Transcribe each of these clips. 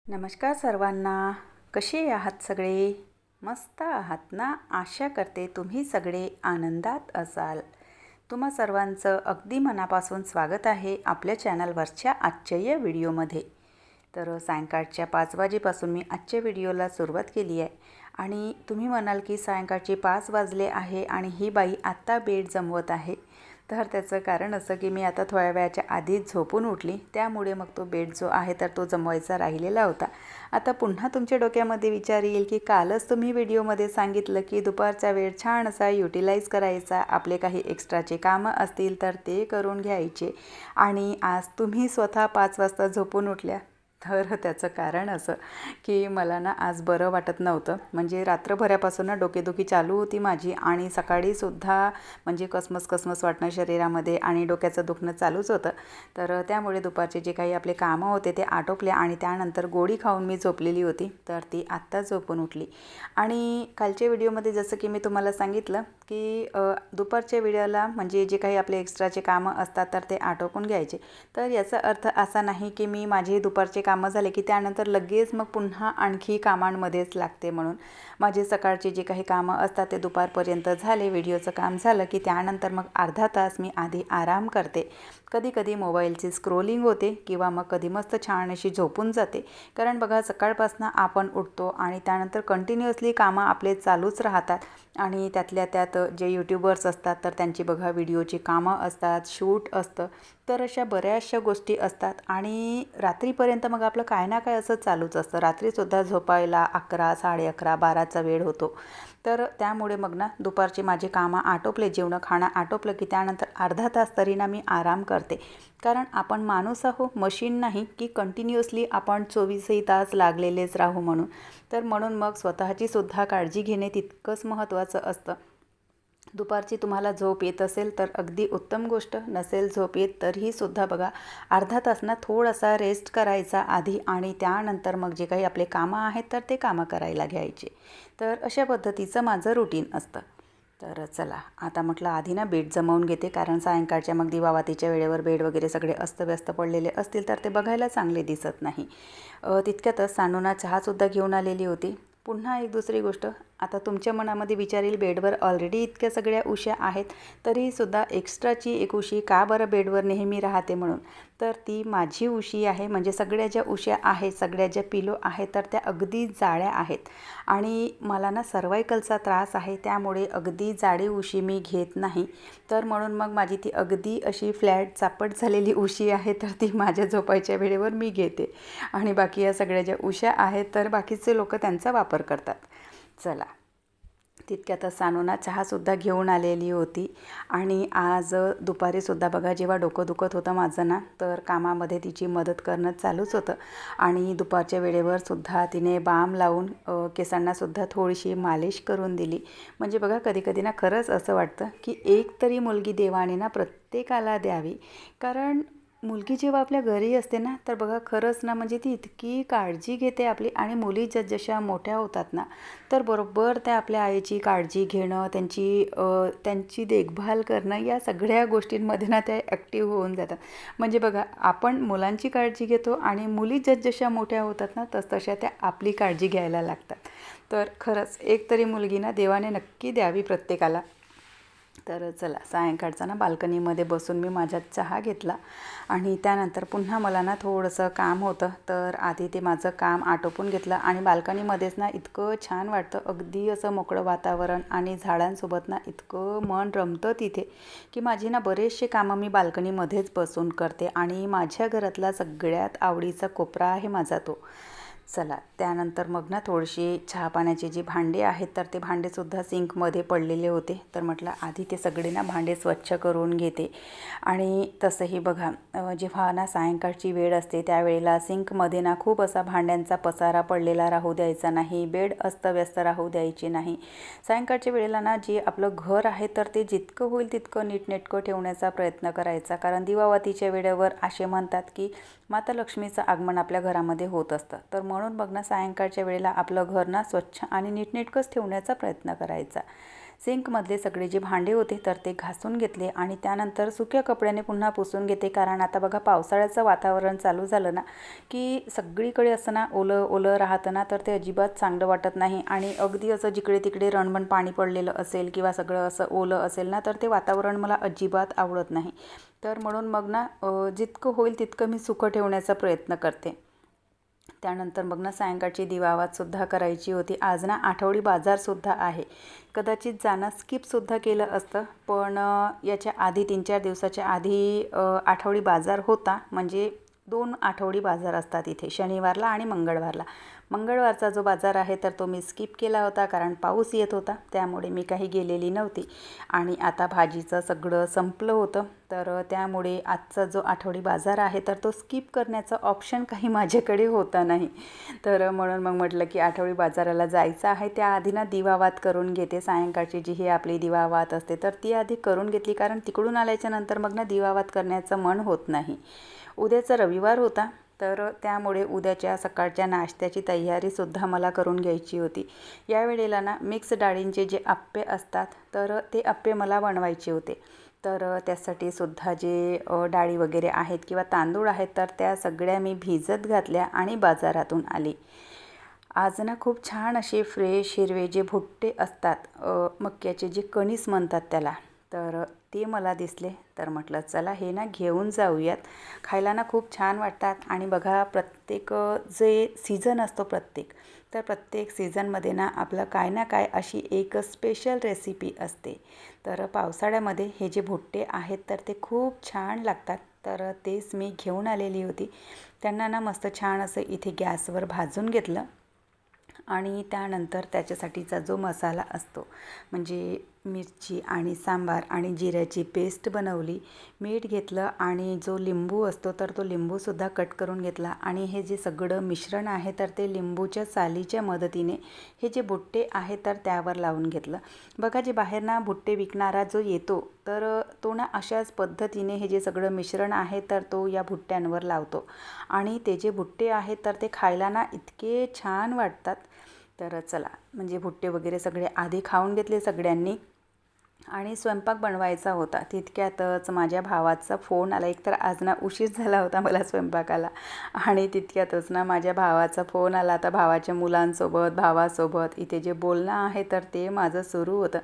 नमस्कार सर्वांना. कसे आहात सगळे? मस्त आहात ना? आशा करते तुम्ही सगळे आनंदात असाल. तुम्हा सर्वांचं अगदी मनापासून स्वागत आहे आपल्या चॅनलवरच्या आजच्या या व्हिडिओमध्ये. तर सायंकाळच्या 5 वाजेपासून मी आजच्या व्हिडिओला सुरुवात केली आहे आणि तुम्ही म्हणाल की सायंकाळचे 5 वाजले आहे आणि ही बाई आत्ता बेड जमवत आहे. तर त्याचं कारण असं की मी आता थोड्या वेळाच्या आधीच झोपून उठली, त्यामुळे मग तो बेड जो आहे तर तो जमवायचा राहिलेला होता. आता पुन्हा तुमच्या डोक्यामध्ये विचार येईल की कालच तुम्ही व्हिडिओमध्ये सांगितलं की दुपारचा वेळ छान असा युटिलाइज करायचा, आपले काही एक्स्ट्राचे कामं असतील तर ते करून घ्यायचे आणि आज तुम्ही स्वतः 5 वाजता झोपून उठल्या. तर त्याचं कारण असं की मला ना आज बरं वाटत नव्हतं. म्हणजे रात्रभरापासून ना डोकेदुखी चालू होती माझी आणि सकाळीसुद्धा म्हणजे कसमस वाटणं शरीरामध्ये आणि डोक्याचं दुखणं चालूच होतं. तर त्यामुळे दुपारचे जे काही आपले कामं होते ते आटोपले आणि त्यानंतर गोळी खाऊन मी झोपलेली होती. तर ती आत्ता झोपून उठली. आणि कालच्या व्हिडिओमध्ये जसं की मी तुम्हाला सांगितलं की दुपारच्या वेळेला म्हणजे जे काही आपले एक्स्ट्राचे कामं असतात तर ते आटोपून घ्यायचे. तर याचा अर्थ असा नाही की मी माझे दुपारचे कामं झाले की त्यानंतर लगेच मग पुन्हा आणखी कामांमध्येच लागते म्हणून. माझे सकाळचे जे काही कामं असतात ते दुपारपर्यंत झाले, व्हिडिओचं काम झालं की त्यानंतर मग अर्धा तास मी आधी आराम करते. कधी मोबाईलची स्क्रोलिंग होते किंवा मग कधी मस्त छान अशी झोपून जाते. कारण बघा सकाळपासून आपण उठतो आणि त्यानंतर कंटिन्युअसली कामं आपले चालूच राहतात आणि त्यातल्या त्यात जे यूट्यूबर्स असतात तर त्यांची बघा व्हिडिओची कामं असतात, शूट असतं. तर अशा बऱ्याचशा गोष्टी असतात आणि रात्रीपर्यंत मग आपलं काय ना काय असं चालूच असतं. रात्रीसुद्धा झोपायला 11, 11:30, 12चा वेळ होतो. तर त्यामुळे मग ना दुपारचे माझे कामं आटोपले, जेवणं खाणं आटोपलं की त्यानंतर अर्धा तास तरी ना मी आराम करते. कारण आपण माणूस आहो, मशीन नाही की कंटिन्युअसली आपण 24ही तास लागलेलेच राहू म्हणून. तर म्हणून मग स्वतःची सुद्धा काळजी घेणे तितकंच महत्त्वाचं असतं. दुपारची तुम्हाला झोप येत असेल तर अगदी उत्तम गोष्ट, नसेल झोप येत तरीही सुद्धा बघा अर्धा तास ना थोडासा रेस्ट करायचा आधी आणि त्यानंतर मग जे काही आपले कामं आहेत तर ते कामं करायला घ्यायचे. तर अशा पद्धतीचं माझं रुटीन असतं. तर चला आता म्हटलं आधी ना बेड जमवून घेते, कारण सायंकाळच्या मग दिवाबत्तीच्या वेळेवर बेड वगैरे सगळे अस्तव्यस्त पडलेले असतील तर ते बघायला चांगले दिसत नाही. तितक्यातच सानूना चहासुद्धा घेऊन आलेली होती. पुन्हा एक दुसरी गोष्ट, आता तुमच्या मनामध्ये विचार येईल बेडवर ऑलरेडी इतक्या सगळ्या उश्या आहेत तरीसुद्धा एक्स्ट्राची एक उशी का बरं बेडवर नेहमी राहते म्हणून. तर ती माझी उशी आहे. म्हणजे सगळ्या ज्या उश्या आहेत, सगळ्या ज्या पिलो आहेत तर त्या अगदी जाड्या आहेत आणि मला ना सर्वायकलचा त्रास आहे, त्यामुळे अगदी जाडी उशी मी घेत नाही. तर म्हणून मग माझी ती अगदी अशी फ्लॅट चापट झालेली उशी आहे तर ती माझ्या झोपायच्या वेळेवर मी घेते आणि बाकी या सगळ्या ज्या उश्या आहेत तर बाकीचे लोक त्यांचा वापर करतात. चला तितक्यातच सानूना चहासुद्धा घेऊन आलेली होती आणि आज दुपारीसुद्धा बघा जेव्हा डोकं दुखत होतं माझं ना तर कामामध्ये तिची मदत करणं चालूच होतं आणि दुपारच्या वेळेवर सुद्धा तिने बाम लावून केसांनासुद्धा थोडीशी मालिश करून दिली. म्हणजे बघा कधी ना खरंच असं वाटतं की एक तरी मुलगी देवाने ना प्रत्येकाला द्यावी. कारण मुलगी जेव्हा आपल्या घरी असते ना तर बघा खरंच ना म्हणजे ती इतकी काळजी घेते आपली. आणि मुली जशा मोठ्या होतात ना तर बरोबर त्या आपल्या आईची काळजी घेणं, त्यांची देखभाल करणं या सगळ्या गोष्टींमध्ये ना त्या ॲक्टिव्ह होऊन जातात. म्हणजे बघा आपण मुलांची काळजी घेतो आणि मुली जशा मोठ्या होतात ना तशा त्या आपली काळजी घ्यायला लागतात. तर खरंच एक तरी मुलगी ना देवाने नक्की द्यावी प्रत्येकाला. तर चला सायंकाळचा ना बाल्कनीमध्ये बसून मी माझा चहा घेतला आणि त्यानंतर पुन्हा मला ना थोडंसं काम होतं तर आधी ते माझं काम आटोपून घेतलं आणि बाल्कनीमध्येच ना इतकं छान वाटतं, अगदी असं मोकळं वातावरण आणि झाडांसोबत ना इतकं मन रमतं तिथे की माझी ना बरेचसे कामं मी बाल्कनीमध्येच बसून करते आणि माझ्या घरातला सगळ्यात आवडीचा कोपरा आहे माझा तो. चला त्यानंतर मग ना थोडीशी चहा पाण्याची जी भांडी आहेत तर ते भांडेसुद्धा सिंकमध्ये पडलेले होते. तर म्हटलं आधी ते सगळे ना भांडे स्वच्छ करून घेते. आणि तसंही बघा जेव्हा ना सायंकाळची वेळ असते त्यावेळेला सिंकमध्ये ना खूप असा भांड्यांचा पसारा पडलेला राहू द्यायचा नाही, बेड अस्तव्यस्त राहू द्यायची नाही. सायंकाळच्या वेळेला ना जे आपलं घर आहे तर ते जितकं होईल तितकं नीटनेटकं ठेवण्याचा प्रयत्न करायचा. कारण दिवाबत्तीच्या वेळेवर असे म्हणतात की माता लक्ष्मीचं आगमन आपल्या घरामध्ये होत असतं. तर म्हणून बघ ना सायंकाळच्या वेळेला आपलं घर ना स्वच्छ आणि नीटनेटकंच ठेवण्याचा प्रयत्न करायचा. सिंकमधले सगळे जे भांडे होते तर ते घासून घेतले आणि त्यानंतर सुक्या कपड्याने पुन्हा पुसून घेते. कारण आता बघा पावसाळ्याचं वातावरण चालू झालं ना की सगळीकडे असं ना ओलं ओलं राहतं ना, तर ते अजिबात चांगलं वाटत नाही. आणि अगदी असं जिकडे तिकडे रणबण पाणी पडलेलं असेल किंवा सगळं असं ओलं असेल ना, तर ते वातावरण मला अजिबात आवडत नाही. तर म्हणून मग ना जितकं होईल तितकं मी सुकं ठेवण्याचा प्रयत्न करते. त्यानंतर मग ना सायंकाळची दिवावातसुद्धा करायची होती. आज ना आठवडी बाजारसुद्धा आहे. कदाचित जाणं स्किपसुद्धा केलं असतं, पण याच्या आधी 3-4 दिवसाच्या आधी आठवडी बाजार होता. म्हणजे 2 आठवडी बाजार असतात इथे, शनिवारला आणि मंगळवारला. मंगळवारचा जो बाजार आहे तर तो मी स्किप केला होता, कारण पाऊस येत होता, त्यामुळे मी काही गेलेली नव्हती. आणि आता भाजीचं सगळं संपलं होतं, तर त्यामुळे आजचा जो आठवडी बाजार आहे तर तो स्किप करण्याचा ऑप्शन काही माझ्याकडे होता नाही. तर म्हणून मग म्हटलं की आठवडी बाजाराला जायचं आहे, त्याआधी ना दिवावात करून घेते. सायंकाळची जी ही आपली दिवावात असते तर ती आधी करून घेतली, कारण तिकडून आल्याच्या नंतर मग ना दिवावात करण्याचं मन होत नाही. उद्याचा रविवार होता, तर त्यामुळे उद्याच्या सकाळच्या नाश्त्याची तयारीसुद्धा मला करून घ्यायची होती. यावेळेला ना मिक्स डाळींचे जे अप्पे असतात तर ते अप्पे मला बनवायचे होते. तर त्यासाठी सुद्धा जे डाळी वगैरे आहेत किंवा तांदूळ आहेत तर त्या सगळ्या मी भिजत घातल्या आणि बाजारातून आली. आज ना खूप छान असे फ्रेश हिरवे जे भुट्टे असतात, मक्याचे जे कणीस म्हणतात त्याला, तर ते मला दिसले. तर म्हटलं चला हे ना घेऊन जाऊयात. खायला ना खूप छान वाटतात. आणि बघा प्रत्येक जे सीझन असतो तर प्रत्येक सीझनमध्ये ना आपलं काय ना काय अशी एक स्पेशल रेसिपी असते. तर पावसाळ्यामध्ये हे जे भुट्टे आहेत तर ते खूप छान लागतात. तर तेच मी घेऊन आलेली होती. त्यांना ना मस्त छान असं इथे गॅसवर भाजून घेतलं. आणि त्यानंतर त्याच्यासाठीचा जो मसाला असतो, म्हणजे मिरची आणि सांबार आणि जिऱ्याची पेस्ट बनवली, मीठ घेतलं आणि जो लिंबू असतो तर तो लिंबूसुद्धा कट करून घेतला. आणि हे जे सगळं मिश्रण आहे तर ते लिंबूच्या सालीच्या मदतीने हे जे भुट्टे आहे तर त्यावर लावून घेतलं. बघा जे बाहेर ना भुट्टे विकणारा जो येतो तर तो ना अशाच पद्धतीने हे जे सगळं मिश्रण आहे तर तो या भुट्ट्यांवर लावतो. आणि ते जे भुट्टे आहेत तर ते खायला ना इतके छान वाटतात. तर चला म्हणजे भुट्टे वगैरे सगळे आधी खाऊन घेतले सगळ्यांनी आणि स्वयंपाक बनवायचा होता. तितक्यातच माझ्या भावाचा फोन आला. एकतर आज ना उशीर झाला होता मला स्वयंपाकाला, आणि तितक्यातच ना माझ्या भावाचा फोन आला. आता भावाच्या मुलांसोबत भावासोबत इथे जे बोलणं आहे तर ते माझं सुरू होतं.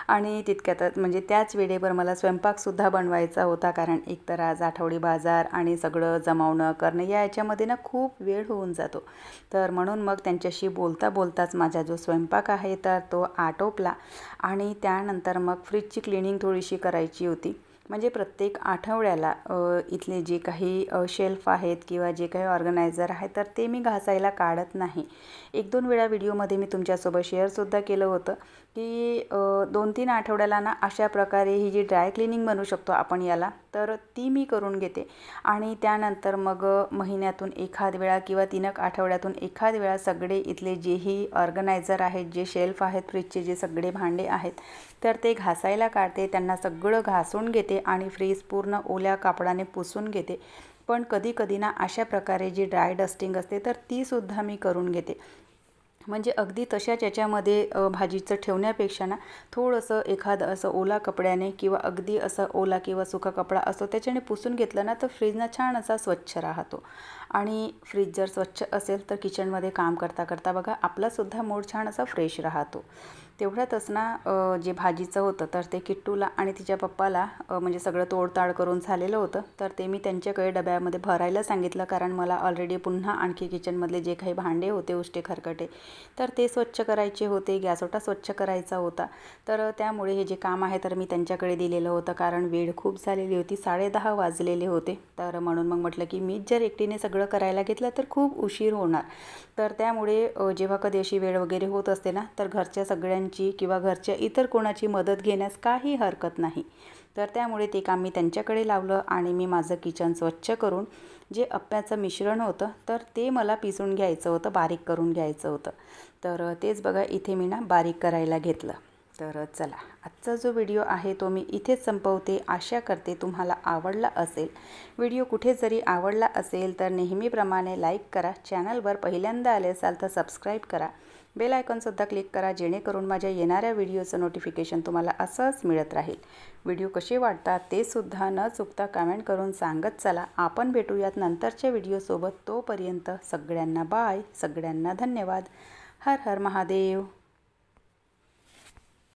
आणि तितक्यातच म्हणजे त्याच वेळेवर मला स्वयंपाकसुद्धा बनवायचा होता, कारण एकतर आज आठवडी बाजार आणि सगळं जमावणं करणं याच्यामध्ये ना खूप वेळ होऊन जातो. तर म्हणून मग त्यांच्याशी बोलता बोलताच माझा जो स्वयंपाक आहे तर तो आटोपला. आणि त्यानंतर मग फ्रीजची क्लिनिंग थोडीशी करायची होती. म्हणजे प्रत्येक आठवड्याला इथले जे काही शेल्फ आहेत किंवा जे काही ऑर्गनायझर आहे तर ते मी घासायला काढत नाही. 1-2 वेळा व्हिडिओमध्ये मी तुमच्यासोबत शेअरसुद्धा केलं होतं की 2-3 आठवड्याला ना अशा प्रकारे ही जी ड्राय क्लिनिंग म्हणू शकतो आपण याला, तर ती मी करून घेते. आणि त्यानंतर मग महिन्यातून एखाद वेळा किंवा 3 आठवड्यातून एखाद वेळा सगळे इथले जेही ऑर्गनायझर आहेत, जे शेल्फ आहेत, फ्रीजचे जे सगळे भांडे आहेत तर ते घासायला काढते. त्यांना सगळं घासून घेते आणि फ्रीज पूर्ण ओल्या कापडाने पुसून घेते. पण कधी कधी ना अशा प्रकारे जी ड्राय डस्टिंग असते तर तीसुद्धा मी करून घेते. म्हणजे अगदी तशाच याच्यामध्ये भाजीचं ठेवण्यापेक्षा ना थोडंसं एखादं असं ओला कपड्याने किंवा अगदी असं ओला किंवा सुका कपडा असतो त्याच्याने पुसून घेतलं ना तर फ्रीजना छान असा स्वच्छ राहतो. आणि फ्रीज जर स्वच्छ असेल तर किचनमध्ये काम करता करता बघा आपलासुद्धा मूड छान असा फ्रेश राहतो. तेवढ्यातच ना जे भाजीचं होतं तर ते किट्टूला आणि तिच्या पप्पाला म्हणजे सगळं तोडताड करून झालेलं होतं. तर ते मी त्यांच्याकडे डब्यामध्ये भरायला सांगितलं, कारण मला ऑलरेडी पुन्हा आणखी किचनमधले जे काही भांडे होते उष्टे खरकटे तर ते स्वच्छ करायचे होते, गॅसोटा स्वच्छ करायचा होता. तर त्यामुळे हे जे काम आहे तर मी त्यांच्याकडे दिलेलं होतं, कारण वेळ खूप झालेली होती, 10:30 वाजलेले होते. तर म्हणून मग म्हटलं की मीच जर एकटीने सगळं करायला घेतलं तर खूप उशीर होणार. तर त्यामुळे जेव्हा कधी अशी वेळ वगैरे होत असते ना तर घरच्या सगळ्यांची किंवा घरच्या इतर कोणाची मदत घेण्यास काही हरकत नाही. तर त्यामुळे ते काम मी त्यांच्याकडे लावलं आणि मी माझं किचन स्वच्छ करून जे अप्प्याचं मिश्रण होतं तर ते मला पिसून घ्यायचं होतं, बारीक करून घ्यायचं होतं. तर तेच बघा इथे मी ना बारीक करायला घेतलं. तर चला आजचा जो व्हिडिओ आहे तो मी इथेच संपवते. आशा करते तुम्हाला आवडला असेल. व्हिडिओ कुठे जरी आवडला असेल तर नेहमीप्रमाणे लाईक करा. चॅनलवर पहिल्यांदा आले असाल तर सबस्क्राईब करा. बेल आयकॉनसुद्धा क्लिक करा, जेणेकरून माझ्या येणाऱ्या व्हिडिओचं नोटिफिकेशन तुम्हाला असंच मिळत राहील. व्हिडिओ कसे वाटतात ते सुद्धा न चुकता कमेंट करून सांगत चला. आपण भेटूयात नंतरच्या व्हिडिओसोबत. तोपर्यंत सगळ्यांना बाय, सगळ्यांना धन्यवाद. हर हर महादेव.